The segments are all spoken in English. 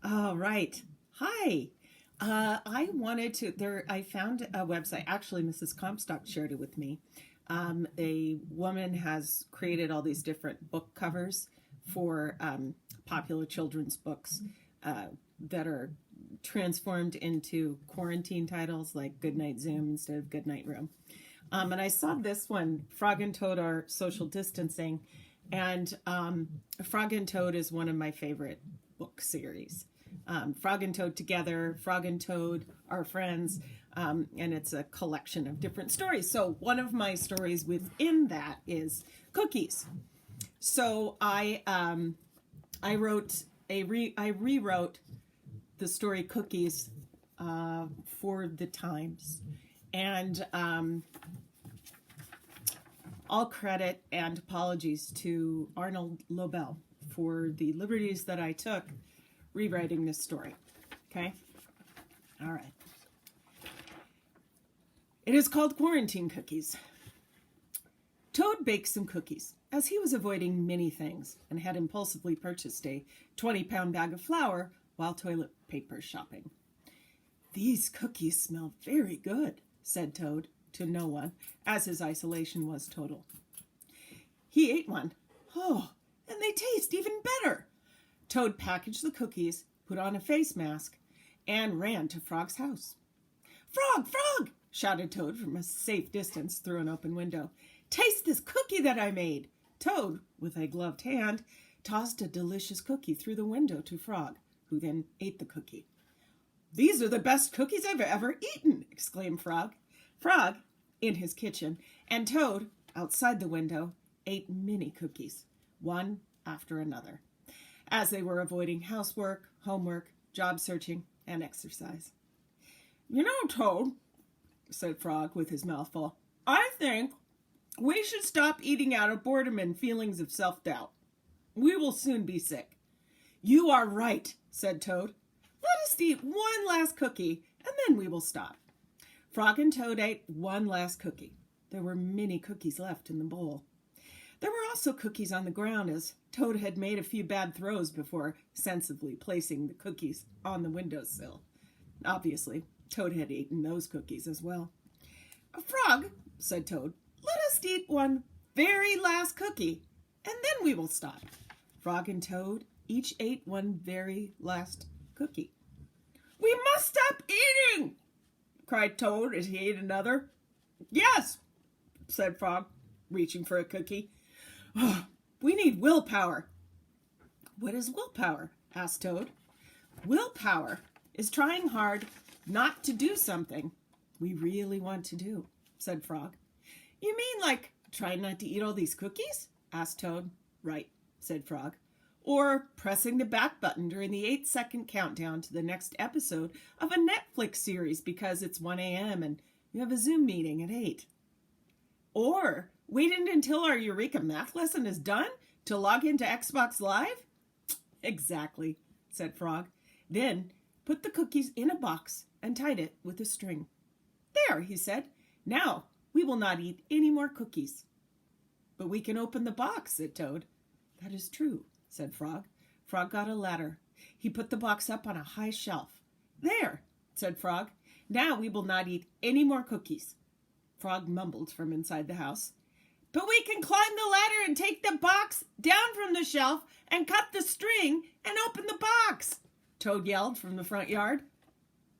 All right. Hi. I found a website. Actually, Mrs. Comstock shared it with me. A woman has created all these different book covers for popular children's books that are transformed into quarantine titles like Goodnight Zoom instead of Goodnight Room. And I saw this one, Frog and Toad Are Social Distancing. And Frog and Toad is one of my favorite book series. Frog and Toad Together, Frog and Toad Are Friends, and it's a collection of different stories. So one of my stories within that is cookies. So I rewrote the story Cookies for the Times, and all credit and apologies to Arnold Lobel for the liberties that I took rewriting this story. Okay? All right. It is called Quarantine Cookies. Toad baked some cookies as he was avoiding many things and had impulsively purchased a 20-pound bag of flour while toilet paper shopping. "These cookies smell very good," said Toad to no one, as his isolation was total. He ate one. "Oh, and they taste even better." Toad packaged the cookies, put on a face mask, and ran to Frog's house. "Frog, Frog!" shouted Toad from a safe distance through an open window. "Taste this cookie that I made." Toad, with a gloved hand, tossed a delicious cookie through the window to Frog, who then ate the cookie. "These are the best cookies I've ever eaten!" exclaimed Frog. Frog, in his kitchen, and Toad, outside the window, ate many cookies, one after another, as they were avoiding housework, homework, job searching, and exercise. "You know, Toad," said Frog with his mouth full, "I think we should stop eating out of boredom and feelings of self-doubt. We will soon be sick." "You are right," said Toad. "Let us eat one last cookie, and then we will stop." Frog and Toad ate one last cookie. There were many cookies left in the bowl. There were also cookies on the ground, as Toad had made a few bad throws before sensibly placing the cookies on the windowsill. Obviously, Toad had eaten those cookies as well. "Frog," said Toad, "let us eat one very last cookie, and then we will stop." Frog and Toad each ate one very last cookie. "We must stop eating!" cried Toad as he ate another. "Yes," said Frog, reaching for a cookie. "Oh, we need willpower." "What is willpower?" asked Toad. "Willpower is trying hard not to do something we really want to do," said Frog. "You mean like trying not to eat all these cookies?" asked Toad. "Right," said Frog. "Or pressing the back button during the 8-second countdown to the next episode of a Netflix series because it's 1 a.m. and you have a Zoom meeting at 8. Or waiting until our Eureka math lesson is done to log into Xbox Live?" "Exactly," said Frog. Then put the cookies in a box and tied it with a string. "There," he said. "Now we will not eat any more cookies." "But we can open the box," said Toad. "That is true," said Frog. Frog got a ladder. He put the box up on a high shelf. "There," said Frog. "Now we will not eat any more cookies." Frog mumbled from inside the house. "But we can climb the ladder and take the box down from the shelf and cut the string and open the box," Toad yelled from the front yard.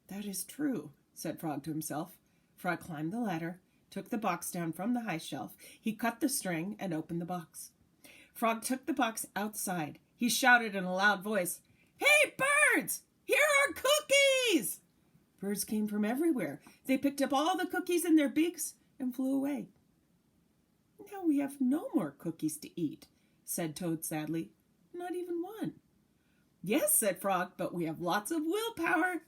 "That is true," said Frog to himself. Frog climbed the ladder, took the box down from the high shelf. He cut the string and opened the box. Frog took the box outside. He shouted in a loud voice, "Hey, birds! Here are cookies!" Birds came from everywhere. They picked up all the cookies in their beaks and flew away. "Now we have no more cookies to eat," said Toad sadly. "Not even one." "Yes," said Frog, "but we have lots of willpower."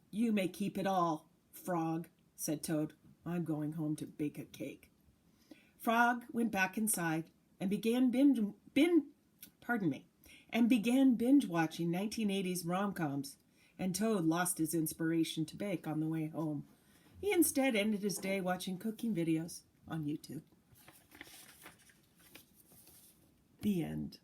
"You may keep it all, Frog," said Toad. "I'm going home to bake a cake." Frog went back inside and began binge watching 1980s rom-coms, and Toad lost his inspiration to bake on the way home. He instead ended his day watching cooking videos on YouTube. The end.